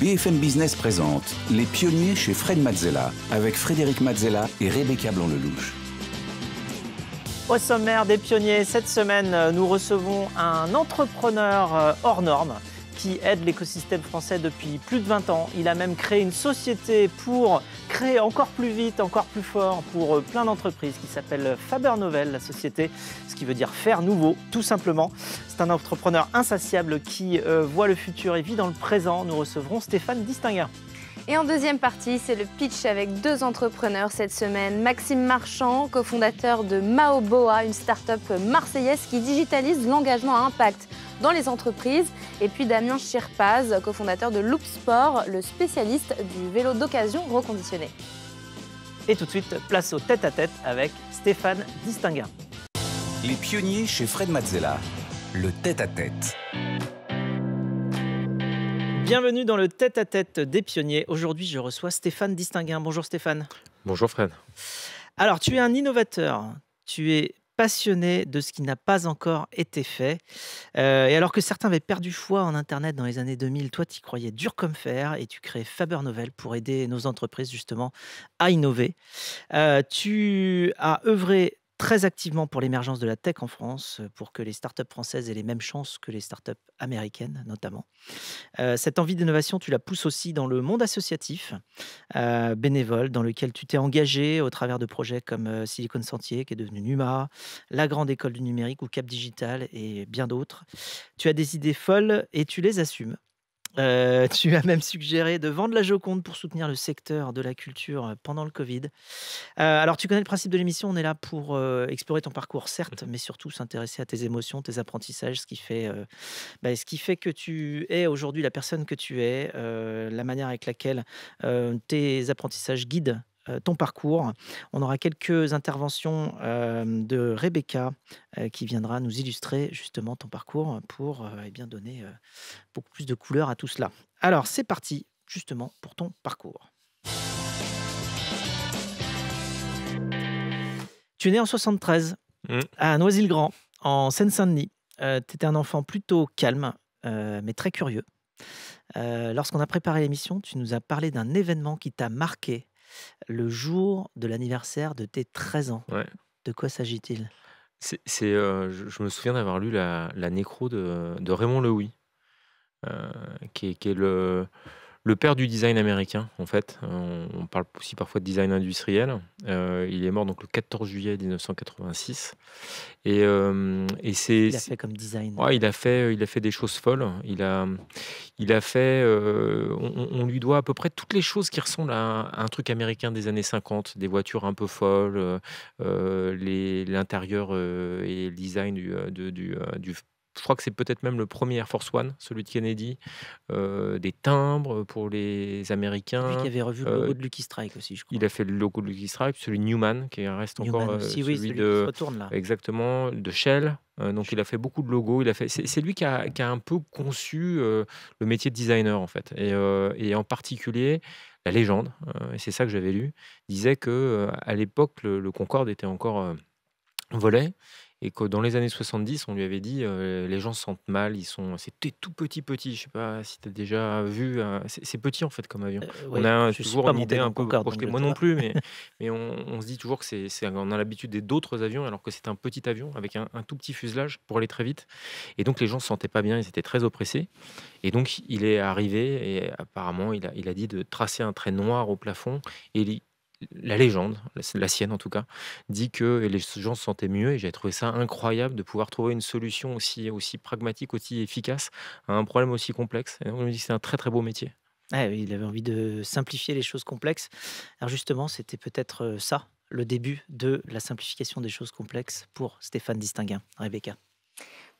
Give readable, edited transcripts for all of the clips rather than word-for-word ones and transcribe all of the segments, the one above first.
BFM Business présente Les pionniers chez Fred Mazzella avec Frédéric Mazzella et Rebecca Blanc-Lelouch. Au sommaire des pionniers, cette semaine, nous recevons un entrepreneur hors norme qui aide l'écosystème français depuis plus de 20 ans. Il a même créé une société pour créer encore plus vite, encore plus fort pour plein d'entreprises qui s'appelle Faber Novel, la société, ce qui veut dire faire nouveau, tout simplement. C'est un entrepreneur insatiable qui voit le futur et vit dans le présent. Nous recevrons Stéphane Distinguin. Et en deuxième partie, c'est le pitch avec deux entrepreneurs cette semaine. Maxime Marchand, cofondateur de Maoboa, une start-up marseillaise qui digitalise l'engagement à impact dans les entreprises. Et puis Damien Chirpaz, cofondateur de Loop Sport, le spécialiste du vélo d'occasion reconditionné. Et tout de suite, place au tête-à-tête avec Stéphane Distinguin. Les pionniers chez Fred Mazzella, le tête-à-tête. Bienvenue dans le tête-à-tête des pionniers. Aujourd'hui, je reçois Stéphane Distinguin. Bonjour Stéphane. Bonjour Fred. Alors, tu es un innovateur. Tu es passionné de ce qui n'a pas encore été fait. Et alors que certains avaient perdu foi en Internet dans les années 2000, toi, tu y croyais dur comme fer et tu crées Faber Novel pour aider nos entreprises justement à innover. Tu as œuvré très activement pour l'émergence de la tech en France, pour que les startups françaises aient les mêmes chances que les startups américaines, notamment. Cette envie d'innovation, tu la pousses aussi dans le monde associatif, bénévole, dans lequel tu t'es engagé au travers de projets comme Silicon Sentier, qui est devenu Numa, la Grande École du Numérique ou Cap Digital et bien d'autres. Tu as des idées folles et tu les assumes. Tu as même suggéré de vendre la Joconde pour soutenir le secteur de la culture pendant le Covid. Alors, tu connais le principe de l'émission, on est là pour explorer ton parcours, certes, mais surtout s'intéresser à tes émotions, tes apprentissages, ce qui fait que tu es aujourd'hui la personne que tu es, la manière avec laquelle tes apprentissages guident ton parcours. On aura quelques interventions de Rebecca qui viendra nous illustrer justement ton parcours pour donner beaucoup plus de couleurs à tout cela. Alors, c'est parti justement pour ton parcours. Tu es né en 73 à Noisy-le-Grand, en Seine-Saint-Denis. Tu étais un enfant plutôt calme, mais très curieux. Lorsqu'on a préparé l'émission, tu nous as parlé d'un événement qui t'a marqué le jour de l'anniversaire de tes 13 ans. Ouais. De quoi s'agit-il ? Je me souviens d'avoir lu la nécro de Raymond Loewy, qui est le père du design américain, en fait. On parle aussi parfois de design industriel. Il est mort donc le 14 juillet 1986. Et c'est... Il a fait comme design. Ouais, il a fait des choses folles. Il a fait... on lui doit à peu près toutes les choses qui ressemblent à un truc américain des années 50. Des voitures un peu folles, l'intérieur et le design du je crois que c'est peut-être même le premier Air Force One, celui de Kennedy, des timbres pour les Américains. Lui qui avait revu le logo de Lucky Strike aussi, je crois. Il a fait le logo de Lucky Strike, celui de Newman, qui reste Newman encore aussi, celui oui, celui de... qui se retourne là. Exactement, de Shell. Donc il a fait beaucoup de logos. C'est lui qui a un peu conçu le métier de designer, en fait. Et en particulier, la légende, et c'est ça que j'avais lu, disait qu'à l'époque, le Concorde était encore volet. Et que dans les années 70, on lui avait dit les gens se sentent mal, c'était tout petit. Je sais pas si tu as déjà vu, c'est petit en fait comme avion. Oui, On a je suis toujours pas une monté idée dans un le peu Concorde, projetée, donc moi je non sais plus, mais on se dit toujours on a l'habitude d'autres avions, alors que c'est un petit avion avec un tout petit fuselage pour aller très vite. Et donc les gens se sentaient pas bien, ils étaient très oppressés. Et donc il est arrivé et apparemment il a dit de tracer un trait noir au plafond et la légende, la sienne en tout cas, dit que les gens se sentaient mieux et j'ai trouvé ça incroyable de pouvoir trouver une solution aussi pragmatique, aussi efficace à un problème aussi complexe. Et donc, je me dis que c'est un très très beau métier. Ah oui, il avait envie de simplifier les choses complexes. Alors justement, c'était peut-être ça, le début de la simplification des choses complexes pour Stéphane Distinguin. Rebecca.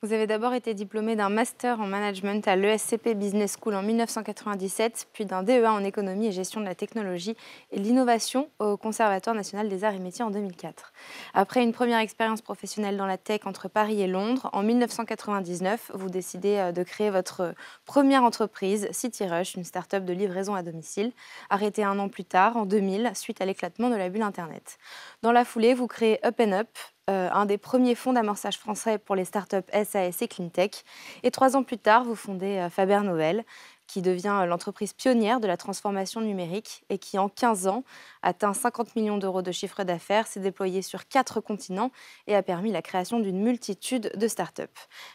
Vous avez d'abord été diplômé d'un master en management à l'ESCP Business School en 1997, puis d'un DEA en économie et gestion de la technologie et de l'innovation au Conservatoire national des arts et métiers en 2004. Après une première expérience professionnelle dans la tech entre Paris et Londres, en 1999, vous décidez de créer votre première entreprise, CityRush, une start-up de livraison à domicile, arrêtée un an plus tard, en 2000, suite à l'éclatement de la bulle Internet. Dans la foulée, vous créez Up and Up, un des premiers fonds d'amorçage français pour les startups SAS et Cleantech. Et 3 ans plus tard, vous fondez Faber Novel, qui devient l'entreprise pionnière de la transformation numérique et qui, en 15 ans, atteint 50 millions d'euros de chiffre d'affaires, s'est déployée sur 4 continents et a permis la création d'une multitude de startups.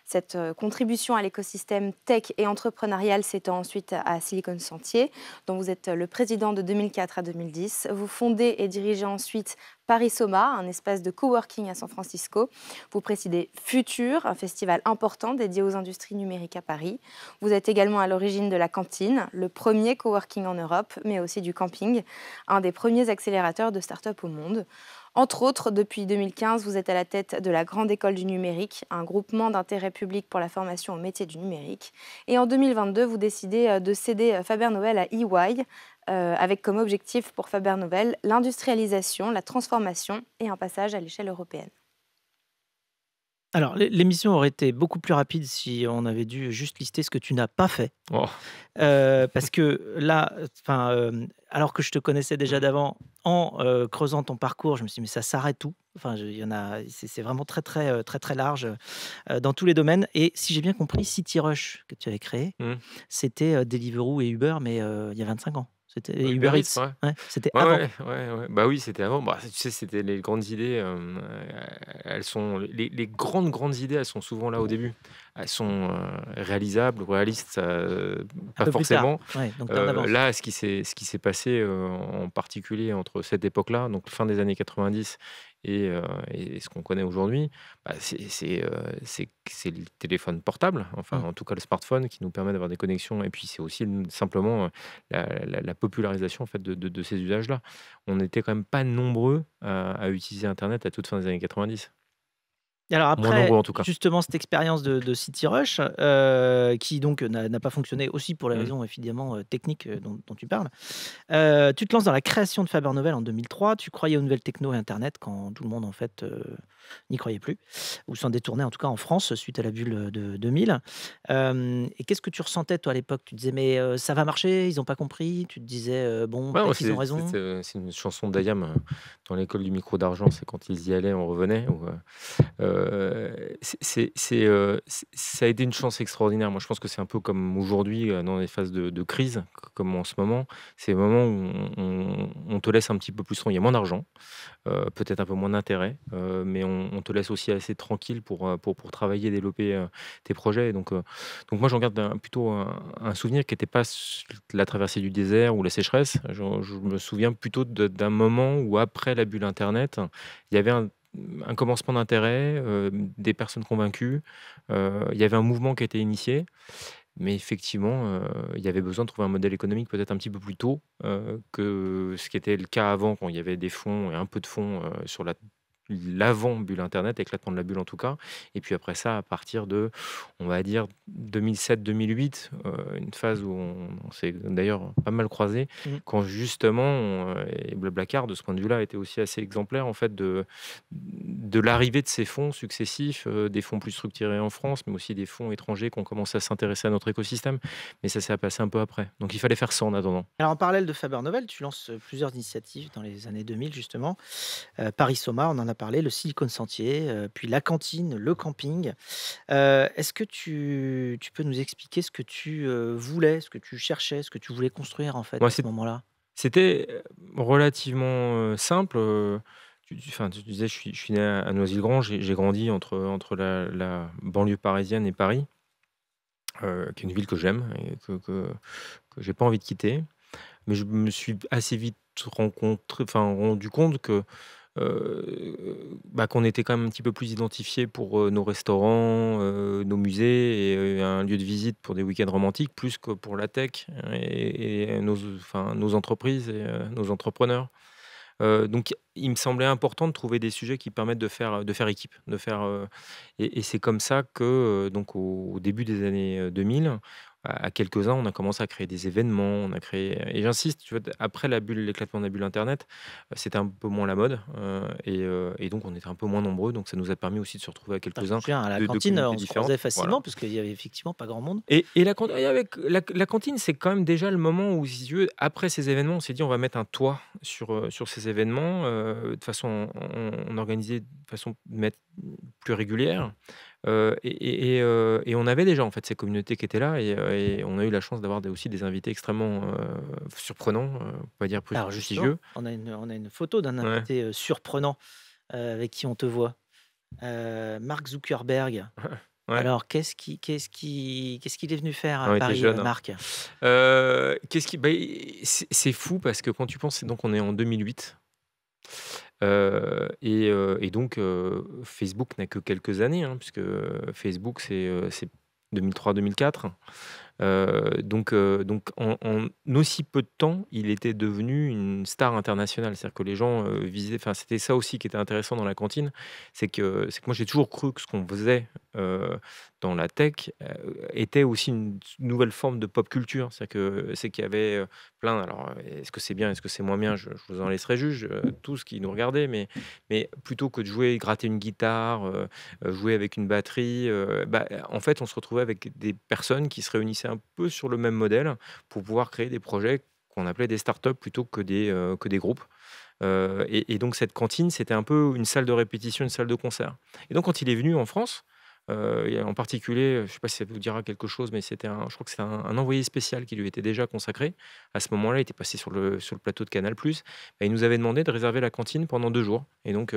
Cette contribution à l'écosystème tech et entrepreneurial s'étend ensuite à Silicon Sentier, dont vous êtes le président de 2004 à 2010. Vous fondez et dirigez ensuite Paris Soma, un espace de coworking à San Francisco. Vous présidez Futur, un festival important dédié aux industries numériques à Paris. Vous êtes également à l'origine de la Cantine, le premier coworking en Europe, mais aussi du camping, un des premiers accélérateurs de start-up au monde. Entre autres, depuis 2015, vous êtes à la tête de la Grande École du Numérique, un groupement d'intérêt public pour la formation au métier du numérique. Et en 2022, vous décidez de céder Faber Novel à EY, avec comme objectif pour Faber Novel l'industrialisation, la transformation et un passage à l'échelle européenne. Alors, l'émission aurait été beaucoup plus rapide si on avait dû juste lister ce que tu n'as pas fait. Oh. Parce que là, alors que je te connaissais déjà d'avant, en creusant ton parcours, je me suis dit, mais ça s'arrête où? Enfin, il y en a, c'est vraiment très, très, très, très large dans tous les domaines. Et si j'ai bien compris, CityRush que tu avais créé, c'était Deliveroo et Uber, mais il y a 25 ans. C'était Uber Uber Eats. Eats, ouais. Ouais, c'était Ouais, avant. ouais. Bah oui, c'était avant. Bah, tu sais, c'était les grandes idées. Elles sont les grandes idées. Elles sont souvent là au début. Elles sont réalisables ou réalistes, Un pas peu plus tard. forcément. Ouais, donc t'es en avance. Là, ce qui s'est passé en particulier entre cette époque-là, donc fin des années 90 et ce qu'on connaît aujourd'hui, bah, c'est le téléphone portable, enfin en tout cas le smartphone qui nous permet d'avoir des connexions. Et puis c'est aussi simplement la popularisation en fait de ces usages-là. On n'était quand même pas nombreux à utiliser Internet à toute fin des années 90. Et alors Moins après, nombreux en tout cas. justement, cette expérience de CityRush, qui donc n'a pas fonctionné aussi pour les Mm. raisons évidemment techniques dont tu parles, tu te lances dans la création de Faber Novel en 2003. Tu croyais aux nouvelles techno et Internet quand tout le monde en fait n'y croyait plus, ou s'en détournait en tout cas en France suite à la bulle de 2000. Et qu'est-ce que tu ressentais toi à l'époque? Tu disais mais ça va marcher, ils n'ont pas compris. Tu te disais bon, Ouais, peut-être qu'ils ont raison. c'est une chanson d'Ayam dans l'école du micro d'argent, c'est quand ils y allaient, on revenait. Ça a été une chance extraordinaire. Moi, je pense que c'est un peu comme aujourd'hui, dans les phases de crise, comme en ce moment. C'est le moment où on te laisse un petit peu plus tranquille. Il y a moins d'argent, peut-être un peu moins d'intérêt, mais on te laisse aussi assez tranquille pour travailler, développer tes projets. Donc moi, j'en garde plutôt un souvenir qui n'était pas la traversée du désert ou la sécheresse. Je me souviens plutôt d'un moment où, après la bulle Internet, il y avait un commencement d'intérêt, des personnes convaincues, il y avait un mouvement qui a été initié, mais effectivement, il y avait besoin de trouver un modèle économique peut-être un petit peu plus tôt que ce qui était le cas avant, quand il y avait des fonds et un peu de fonds sur l'avant-bulle Internet, éclatement de la bulle en tout cas. Et puis après ça, à partir de, on va dire, 2007-2008, une phase où on s'est d'ailleurs pas mal croisé, quand justement, et Blablacar, de ce point de vue-là, était aussi assez exemplaire en fait de l'arrivée de ces fonds successifs, des fonds plus structurés en France, mais aussi des fonds étrangers qui ont commencé à s'intéresser à notre écosystème. Mais ça s'est passé un peu après. Donc il fallait faire ça en attendant. Alors en parallèle de Faber Novel, tu lances plusieurs initiatives dans les années 2000 justement. Paris Soma, on en a parlé, le Silicon Sentier, puis la cantine, le camping. Est-ce que tu peux nous expliquer ce que tu voulais, ce que tu cherchais, ce que tu voulais construire en fait Moi, à ce moment-là? C'était relativement simple. Tu disais, je suis né à Noisy-le-Grand. J'ai grandi entre la banlieue parisienne et Paris, qui est une ville que j'aime et que j'ai pas envie de quitter. Mais je me suis assez vite rendu compte que qu'on était quand même un petit peu plus identifié pour nos restaurants, nos musées et un lieu de visite pour des week-ends romantiques, plus que pour la tech et nos entreprises et nos entrepreneurs. Donc il me semblait important de trouver des sujets qui permettent de faire équipe, et c'est comme ça que, donc au début des années 2000, à quelques-uns, on a commencé à créer des événements, on a créé, et j'insiste, tu vois, après l'éclatement de la bulle internet, c'était un peu moins la mode, et donc on était un peu moins nombreux, donc ça nous a permis aussi de se retrouver à Je me quelques-uns souviens, à la de cantine, communautés on se différentes. croisait Voilà. facilement parce qu'il y avait effectivement pas grand monde. Et avec la cantine, c'est quand même déjà le moment où, si tu veux, après ces événements, on s'est dit on va mettre un toit sur ces événements, de façon, on organisait de façon mettre plus régulière. Et on avait déjà en fait ces communautés qui étaient là et on a eu la chance d'avoir aussi des invités extrêmement surprenants, on va dire Alors justement, prestigieux. on a une photo d'un Ouais, invité surprenant avec qui on te voit. Mark Zuckerberg. ouais. Alors, qu'est-ce qu'il est venu faire à On était Paris, jeunes, hein. Marc? Qu'est-ce qui, bah, c'est fou parce que quand tu penses, donc on est en 2008. Et donc Facebook n'a que quelques années, hein, puisque Facebook c'est 2003-2004. Donc en aussi peu de temps, il était devenu une star internationale. C'est-à-dire que les gens visaient. Enfin, c'était ça aussi qui était intéressant dans la cantine, c'est que moi j'ai toujours cru que ce qu'on faisait dans la tech était aussi une nouvelle forme de pop culture. C'est qu'il y avait plein. Alors, est-ce que c'est bien, est-ce que c'est moins bien? Je vous en laisserai juge, tous qui nous regardaient, mais plutôt que de jouer, gratter une guitare, jouer avec une batterie, en fait, on se retrouvait avec des personnes qui se réunissaient un peu sur le même modèle pour pouvoir créer des projets qu'on appelait des startups plutôt que des groupes. Et donc cette cantine, c'était un peu une salle de répétition, une salle de concert. Et donc quand il est venu en France, et en particulier, je ne sais pas si ça vous dira quelque chose, mais je crois que c'était un envoyé spécial qui lui était déjà consacré. À ce moment-là, il était passé sur le plateau de Canal+. Et il nous avait demandé de réserver la cantine pendant 2 jours. Et donc,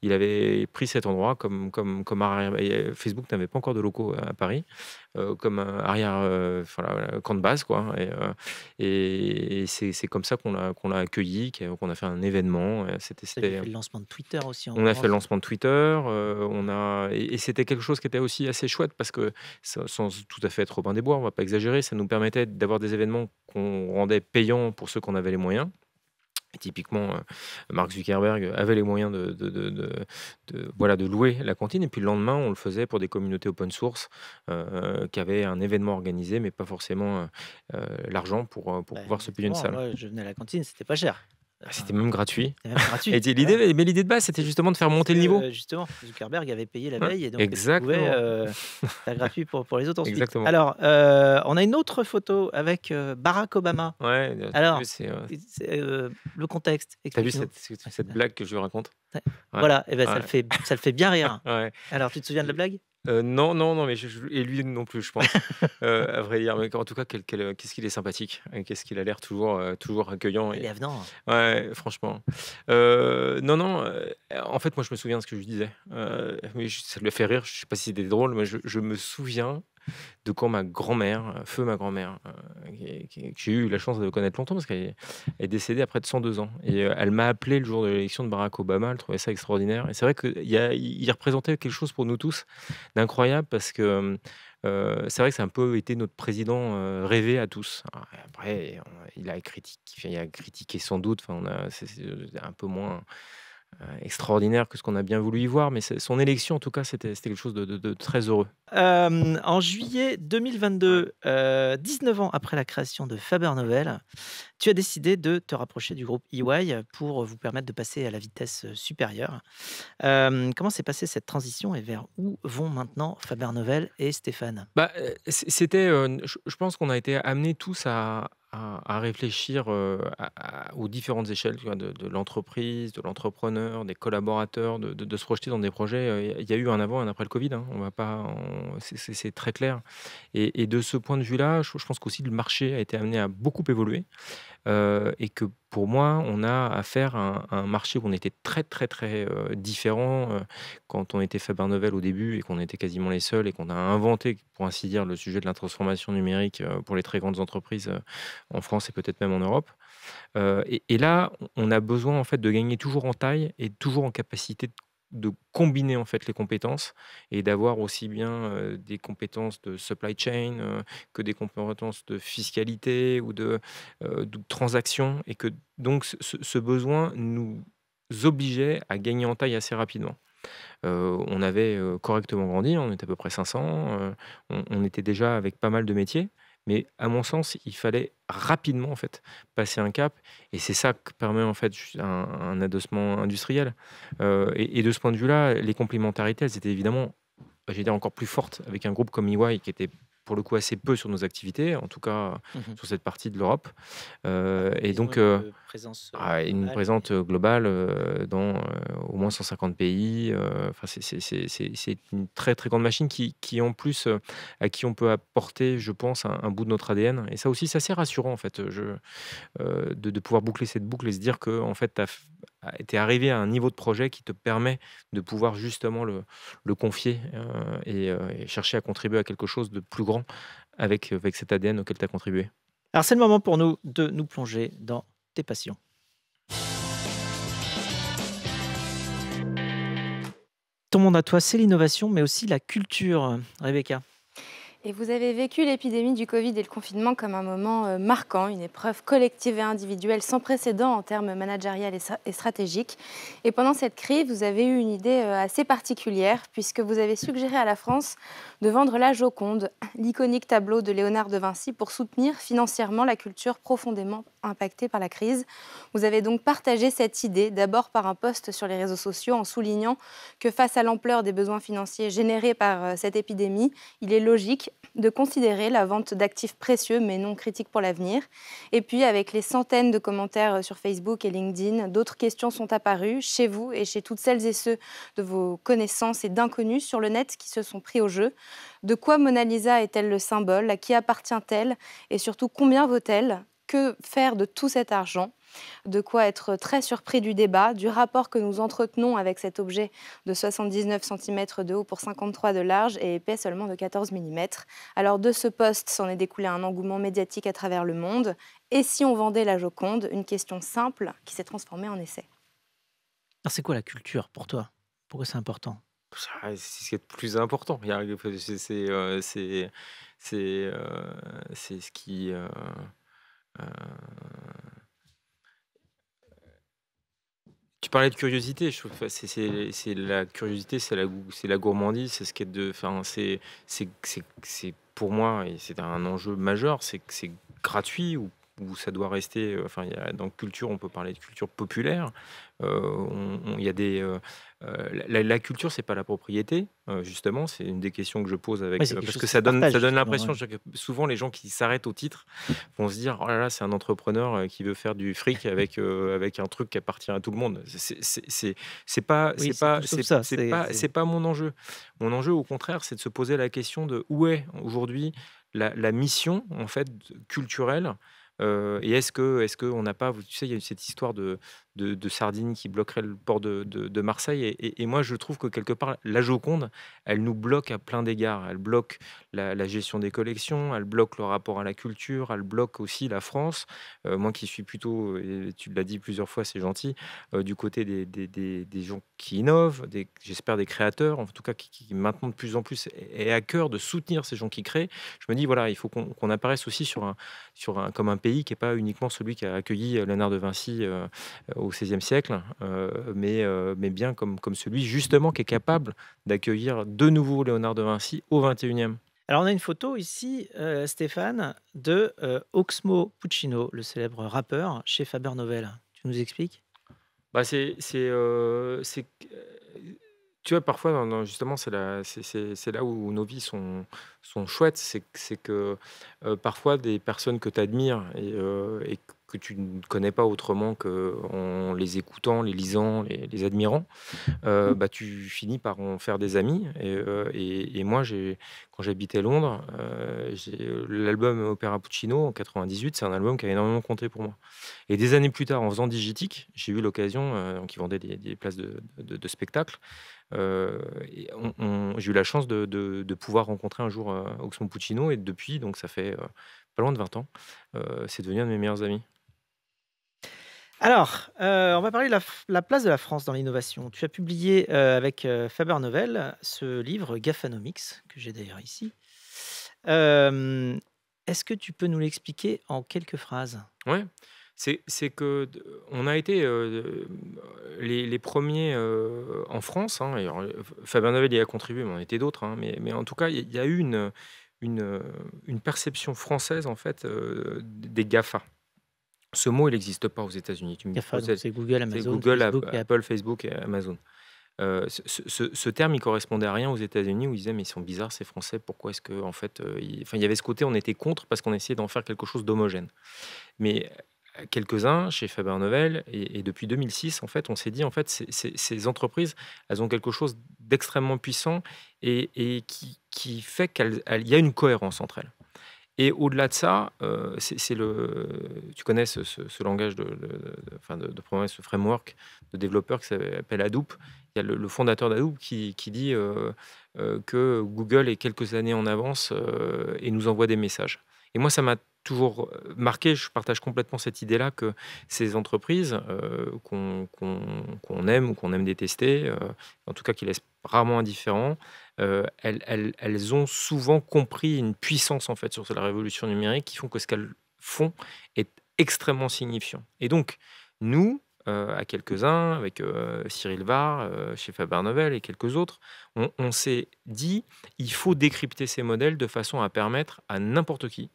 il avait pris cet endroit comme arrière. Facebook n'avait pas encore de locaux à Paris, comme un arrière, voilà, camp de base, quoi. Et c'est comme ça qu'on l'a accueilli, qu'on a fait un événement. Vous aviez fait le lancement de Twitter aussi en On a fait le France. lancement de Twitter, et c'était quelque chose qui était aussi assez chouette parce que, sans tout à fait être Robin des Bois, on va pas exagérer, ça nous permettait d'avoir des événements qu'on rendait payants pour ceux qu'on avait les moyens. Et typiquement, Mark Zuckerberg avait les moyens voilà, de louer la cantine et puis le lendemain, on le faisait pour des communautés open source, qui avaient un événement organisé, mais pas forcément, l'argent pour Bah, pouvoir se payer une exactement, salle. moi, je venais à la cantine, c'était pas cher. C'était Enfin, même gratuit. c'était même gratuit. Et l'idée de base, c'était justement de faire Parce monter le niveau. que, justement, Zuckerberg avait payé la Ouais, veille et donc tu pouvais exactement. faire gratuit pour les autres ensuite. Exactement. Alors, on a une autre photo avec Barack Obama. Ouais, Alors, c'est, le contexte, tu vu explique-nous. cette blague que je lui raconte? Ouais. Ouais, Voilà, et ben, ça ouais, le fait bien rire. ouais. Alors, tu te souviens de la blague? Non, non, non, mais et lui non plus, je pense, à vrai dire. Mais en tout cas, qu'est-ce qu'il est sympathique et qu'est-ce qu'il a l'air toujours accueillant Il est et avenant. ouais, franchement. Non, non, en fait, moi, je me souviens de ce que je lui disais, mais ça lui a fait rire. Je sais pas si c'était drôle, mais je me souviens de quand ma grand-mère, feu ma grand-mère, que j'ai eu la chance de connaître longtemps parce qu'elle est décédée à près de 102 ans. Et elle m'a appelé le jour de l'élection de Barack Obama. Elle trouvait ça extraordinaire. Et c'est vrai qu'il représentait quelque chose pour nous tous d'incroyable parce que c'est vrai que c'est un peu été notre président rêvé à tous. Alors, après, il a critiqué sans doute. Enfin, c'est un peu moins extraordinaire que ce qu'on a bien voulu y voir, mais son élection, en tout cas, c'était quelque chose de très heureux. En juillet 2022, 19 ans après la création de Faber Novel, tu as décidé de te rapprocher du groupe EY pour vous permettre de passer à la vitesse supérieure. Comment s'est passée cette transition et vers où vont maintenant Faber Novel et Stéphane? Bah, c'était, je pense qu'on a été amenés tous à réfléchir, aux différentes échelles, tu vois? De l'entreprise, de l'entrepreneur, des collaborateurs, de se projeter dans des projets, il y a eu un avant et un après le covid, hein. On va pas c'est très clair et de ce point de vue-là, je pense qu'aussi le marché a été amené à beaucoup évoluer. Et que pour moi, on a affaire à un marché où on était très, très, très, différents, quand on était Faber Novel au début et qu'on était quasiment les seuls et qu'on a inventé, pour ainsi dire, le sujet de la transformation numérique, pour les très grandes entreprises, en France et peut-être même en Europe. Et là, on a besoin en fait de gagner toujours en taille et toujours en capacité de combiner en fait les compétences et d'avoir aussi bien des compétences de supply chain que des compétences de fiscalité ou de transaction et que donc ce besoin nous obligeait à gagner en taille assez rapidement. On avait correctement grandi, on était à peu près 500, on était déjà avec pas mal de métiers, mais à mon sens, il fallait rapidement en fait passer un cap, et c'est ça que permet en fait un adossement industriel. Et de ce point de vue-là, les complémentarités, elles étaient évidemment, j'allais dire, encore plus fortes avec un groupe comme EY qui était pour le coup assez peu sur nos activités, en tout cas Mhm. sur cette partie de l'Europe. Et Ils ont donc, une présence une globale. présence globale dans au moins 150 pays. Enfin, c'est une très très grande machine qui en plus à qui on peut apporter, je pense, un bout de notre ADN. Et ça aussi, c'est assez rassurant en fait, de pouvoir boucler cette boucle et se dire que en fait, tu es arrivé à un niveau de projet qui te permet de pouvoir justement le confier et chercher à contribuer à quelque chose de plus grand avec cet ADN auquel tu as contribué. Alors, c'est le moment pour nous de nous plonger dans tes passions. Ton monde à toi, c'est l'innovation, mais aussi la culture, Rebecca. Et vous avez vécu l'épidémie du Covid et le confinement comme un moment marquant, une épreuve collective et individuelle sans précédent en termes managériels et stratégiques. Et pendant cette crise, vous avez eu une idée assez particulière puisque vous avez suggéré à la France de vendre la Joconde, l'iconique tableau de Léonard de Vinci, pour soutenir financièrement la culture profondément impactée par la crise. Vous avez donc partagé cette idée, d'abord par un post sur les réseaux sociaux en soulignant que face à l'ampleur des besoins financiers générés par cette épidémie, il est logique de considérer la vente d'actifs précieux mais non critiques pour l'avenir. Et puis, avec les centaines de commentaires sur Facebook et LinkedIn, d'autres questions sont apparues chez vous et chez toutes celles et ceux de vos connaissances et d'inconnus sur le net qui se sont pris au jeu. De quoi Mona Lisa est-elle le symbole? À qui appartient-elle? Et surtout, combien vaut-elle? Que faire de tout cet argent? De quoi être très surpris du débat, du rapport que nous entretenons avec cet objet de 79 cm de haut pour 53 de large et épais seulement de 14 mm. Alors de ce poste s'en est découlé un engouement médiatique à travers le monde. Et si on vendait la Joconde? Une question simple qui s'est transformée en essai. Alors, c'est quoi la culture pour toi? Pourquoi c'est important? C'est ce qui est le plus important. C'est ce qui... euh, Tu parlais de curiosité, je trouve que c'est la curiosité, c'est la gourmandise, c'est ce qui est enfin, c'est pour moi, et c'est un enjeu majeur, c'est que c'est gratuit ou ça doit rester, enfin, dans culture, on peut parler de culture populaire. Il y a la culture, c'est pas la propriété, justement, c'est une des questions que je pose Oui, avec, c'est quelque parce chose que qui se partage, ça donne justement. l'impression, Ouais. que souvent les gens qui s'arrêtent au titre vont se dire: «Oh là là, c'est un entrepreneur, qui veut faire du fric avec un truc qui appartient à tout le monde». Oui, c'est tout sauf ça. C'est pas mon enjeu. Mon enjeu, au contraire, c'est de se poser la question de où est aujourd'hui la mission, en fait, culturelle, et est-ce qu'on n'a pas, tu sais, il y a eu cette histoire de sardines qui bloquerait le port de Marseille, et moi, je trouve que quelque part, la Joconde, elle nous bloque à plein d'égards. Elle bloque la gestion des collections, elle bloque le rapport à la culture, elle bloque aussi la France. Moi qui suis plutôt, et tu l'as dit plusieurs fois, c'est gentil, du côté des gens qui innovent, j'espère des créateurs, en tout cas qui maintenant de plus en plus est à cœur de soutenir ces gens qui créent. Je me dis, voilà, il faut qu'on apparaisse aussi comme un pays qui n'est pas uniquement celui qui a accueilli Léonard de Vinci au XVIe siècle, mais bien comme celui justement qui est capable d'accueillir de nouveau Léonard de Vinci au XXIe. Alors, on a une photo ici, Stéphane, de Oxmo Puccino, le célèbre rappeur, chez Faber Novel. Tu nous expliques? Bah, tu vois, parfois, justement, c'est là où nos vies sont chouettes. C'est que parfois, des personnes que tu admires et que tu ne connais pas autrement qu'en les écoutant, les lisant, les admirant, bah, tu finis par en faire des amis. Et moi, quand j'habitais Londres, l'album Opéra Puccino en 98, c'est un album qui a énormément compté pour moi. Et des années plus tard, en faisant Digitique, j'ai eu l'occasion, donc ils vendaient des places de spectacle. Et j'ai eu la chance de pouvoir rencontrer un jour Oxmo Puccino, et depuis, donc ça fait pas loin de 20 ans, c'est devenu un de mes meilleurs amis. Alors, on va parler de la place de la France dans l'innovation. Tu as publié avec Faber Novel ce livre Gaffanomics, que j'ai d'ailleurs ici. Est-ce que tu peux nous l'expliquer en quelques phrases? Ouais, c'est que on a été les premiers en France, hein. Alors, Faber Novel y a contribué, mais on était d'autres, hein, mais en tout cas, il y a eu une perception française, en fait, des GAFA. Ce mot, il n'existe pas aux États-Unis. Tu me GAFA, donc posais, c'est Google, c'est Amazon, Google, Facebook et Apple. Apple, Facebook et Amazon. Ce terme, il correspondait à rien aux États-Unis où ils disaient mais ils sont bizarres ces Français, pourquoi est-ce que en fait, enfin il y avait ce côté on était contre parce qu'on essayait d'en faire quelque chose d'homogène. Mais quelques-uns chez Faber-Novel et depuis 2006 en fait on s'est dit en fait ces entreprises elles ont quelque chose d'extrêmement puissant et qui fait qu'il y a une cohérence entre elles. Et au-delà de ça, tu connais ce langage enfin de programmation, ce framework de développeurs qui s'appelle Hadoop. Il y a le fondateur d'Hadoop qui dit que Google est quelques années en avance et nous envoie des messages. Et moi, ça m'a toujours marqué. Je partage complètement cette idée-là que ces entreprises qu'on aime ou qu'on aime détester, en tout cas qui laissent rarement indifférents, elles ont souvent compris une puissance en fait sur la révolution numérique qui font que ce qu'elles font est extrêmement signifiant. Et donc, nous, à quelques-uns, avec Cyril Var, chez Faber-Novel et quelques autres, on s'est dit il faut décrypter ces modèles de façon à permettre à n'importe qui,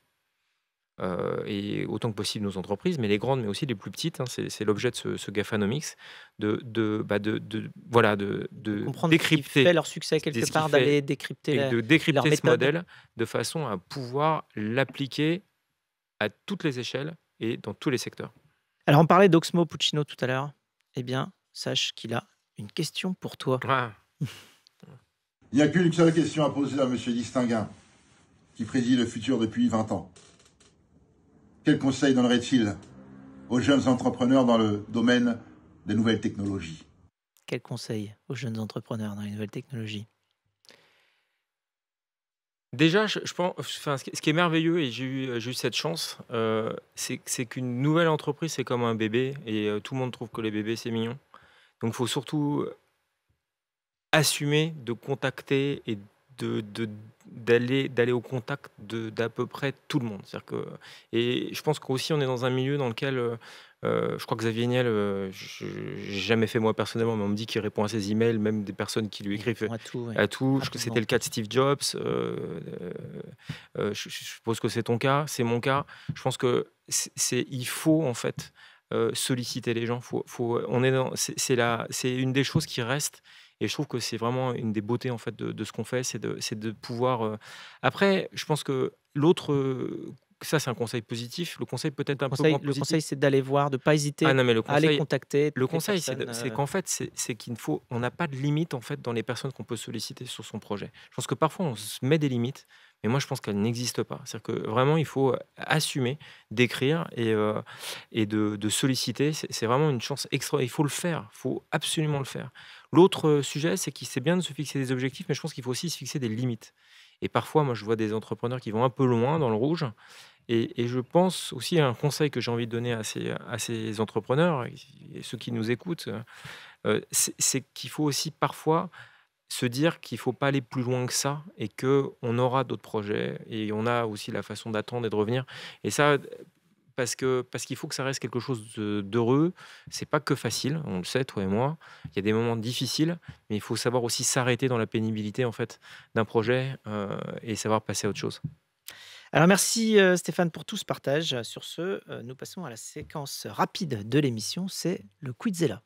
et autant que possible nos entreprises, mais les grandes, mais aussi les plus petites, hein, c'est l'objet de ce Gafanomics, voilà, de Comprendre ce qui fait décrypter leur succès ce quelque qui part, fait d'aller décrypter et leur de décrypter ce méthode. modèle de façon à pouvoir l'appliquer à toutes les échelles et dans tous les secteurs. Alors, on parlait d'Oxmo Puccino tout à l'heure. Eh bien, sache qu'il a une question pour toi. Ah, Il n'y a qu'une seule question à poser à M. Distinguin, qui prédit le futur depuis 20 ans. Quel conseil donnerait-il aux jeunes entrepreneurs dans le domaine des nouvelles technologies? Quel conseil aux jeunes entrepreneurs dans les nouvelles technologies? déjà, je pense, enfin, ce qui est merveilleux, et j'ai eu cette chance, c'est qu'une nouvelle entreprise, c'est comme un bébé, et tout le monde trouve que les bébés, c'est mignon. Donc, il faut surtout assumer de contacter et d'aller au contact d'à peu près tout le monde. C'est-à-dire que, et je pense qu'aussi on est dans un milieu dans lequel je crois que Xavier Niel, j'ai jamais fait moi personnellement, mais on me dit qu'il répond à ses emails, même des personnes qui lui écrivent À tout, ouais. à tout. Rapidement. C'était le cas de Steve Jobs. Je suppose que c'est ton cas, c'est mon cas. Je pense que il faut en fait solliciter les gens. On est c'est une des choses qui reste. Et je trouve que c'est vraiment une des beautés en fait de ce qu'on fait, c'est de pouvoir. Après, je pense que ça c'est un conseil positif. Le conseil peut-être un peu moins Le positif. conseil, c'est d'aller voir, de ne pas hésiter Ah non, mais le à aller conseil, contacter. le toutes les conseil, c'est personnes, qu'en fait, c'est qu'il faut, on n'a pas de limite en fait dans les personnes qu'on peut solliciter sur son projet. Je pense que parfois on se met des limites, mais moi je pense qu'elles n'existent pas. C'est-à-dire que vraiment il faut assumer d'écrire et de solliciter. C'est vraiment une chance extra. Il faut le faire, il faut absolument le faire. L'autre sujet, c'est qu'il c'est bien de se fixer des objectifs, mais je pense qu'il faut aussi se fixer des limites. Et parfois, moi je vois des entrepreneurs qui vont un peu loin dans le rouge. Et je pense aussi à un conseil que j'ai envie de donner à ces entrepreneurs et ceux qui nous écoutent, c'est qu'il faut aussi parfois se dire qu'il ne faut pas aller plus loin que ça et qu'on aura d'autres projets et on a aussi la façon d'attendre et de revenir. Et ça, parce qu'il faut que ça reste quelque chose d'heureux. C'est pas que facile, on le sait, toi et moi. Il y a des moments difficiles, mais il faut savoir aussi s'arrêter dans la pénibilité en fait d'un projet et savoir passer à autre chose. Alors merci Stéphane pour tout ce partage. Sur ce, nous passons à la séquence rapide de l'émission, c'est le Quizella.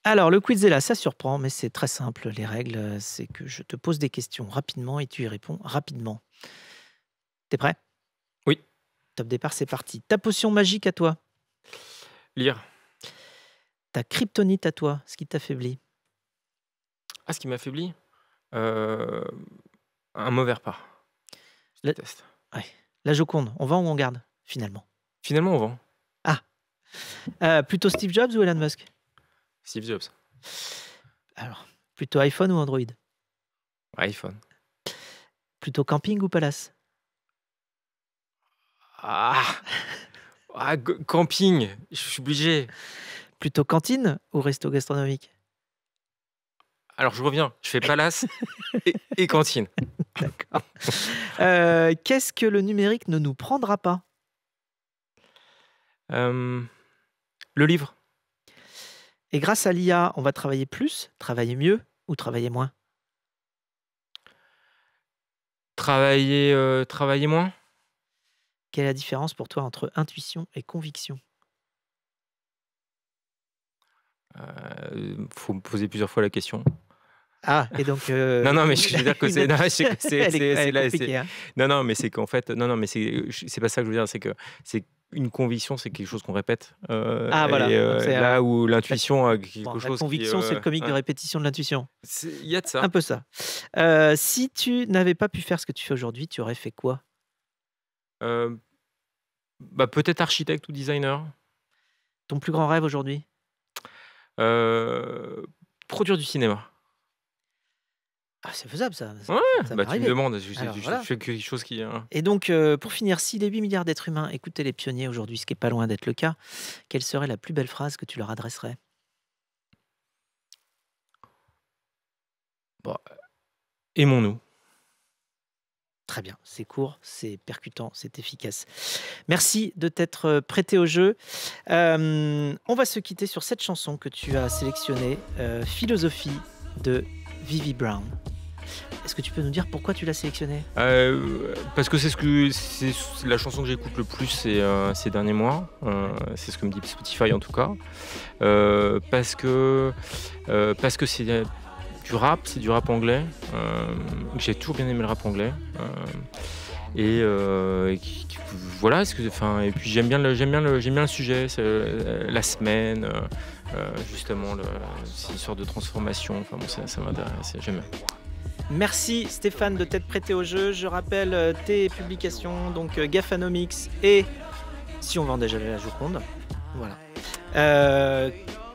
Alors le Quizella, ça surprend, mais c'est très simple. Les règles, c'est que je te pose des questions rapidement et tu y réponds rapidement. T'es prêt? Oui. Top départ, c'est parti. Ta potion magique à toi, Lire. ta kryptonite à toi, ce qui t'affaiblit, Ah, ce qui m'affaiblit, un mauvais repas. Je La- déteste. la Joconde, on vend ou on garde finalement? Finalement, on vend. Plutôt Steve Jobs ou Elon Musk? Steve Jobs. Alors, plutôt iPhone ou Android? iPhone. Plutôt camping ou palace? Ah, camping, je suis obligé. Plutôt cantine ou resto gastronomique? Alors, je reviens, je fais palace et cantine. D'accord. Qu'est-ce que le numérique ne nous prendra pas? Le livre. Et grâce à l'IA, on va travailler plus, travailler mieux ou travailler moins? Travailler moins. Quelle est la différence pour toi entre intuition et conviction? faut me poser plusieurs fois la question. Ah, et donc. Non, mais je veux dire que c'est. Non, Elle est compliquée, hein. Non, mais c'est qu'en fait. Non, mais c'est pas ça que je veux dire. C'est que c'est une conviction, c'est quelque chose qu'on répète. Voilà. Et Donc, c'est, là où l'intuition a quelque bon, chose. la conviction, c'est le comique de répétition de l'intuition. Il y a de ça. Un peu ça. Si tu n'avais pas pu faire ce que tu fais aujourd'hui, tu aurais fait quoi? Peut-être architecte ou designer. Ton plus grand rêve aujourd'hui? Produire du cinéma. Ah, c'est faisable, ça. Ouais, ça tu arriver. me demandes. Alors, Je voilà. fais quelque chose qui. Et donc, pour finir, si les 8 milliards d'êtres humains écoutaient les pionniers aujourd'hui, ce qui n'est pas loin d'être le cas, quelle serait la plus belle phrase que tu leur adresserais? Aimons-nous. Très bien, c'est court, c'est percutant, c'est efficace. Merci de t'être prêté au jeu. On va se quitter sur cette chanson que tu as sélectionnée, Philosophie de Vivi Brown. Est-ce que tu peux nous dire pourquoi tu l'as sélectionnée? Parce que c'est la chanson que j'écoute le plus ces derniers mois. C'est ce que me dit Spotify en tout cas. Parce que c'est du rap, c'est du rap anglais. J'ai toujours bien aimé le rap anglais. Voilà. Et puis j'aime bien le sujet, c'est la semaine, justement, c'est une sorte de transformation. Enfin bon, ça m'intéresse, j'aime bien. Merci Stéphane de t'être prêté au jeu. Je rappelle tes publications, donc Gaffanomics et Si on vend déjà la Joconde. Voilà.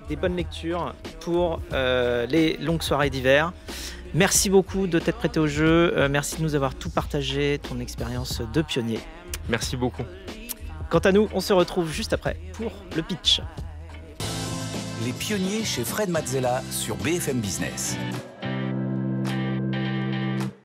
Des bonnes lectures pour les longues soirées d'hiver. Merci beaucoup de t'être prêté au jeu. Merci de nous avoir tout partagé, ton expérience de pionnier. Merci beaucoup. Quant à nous, on se retrouve juste après pour le pitch. Les pionniers chez Fred Mazzella sur BFM Business.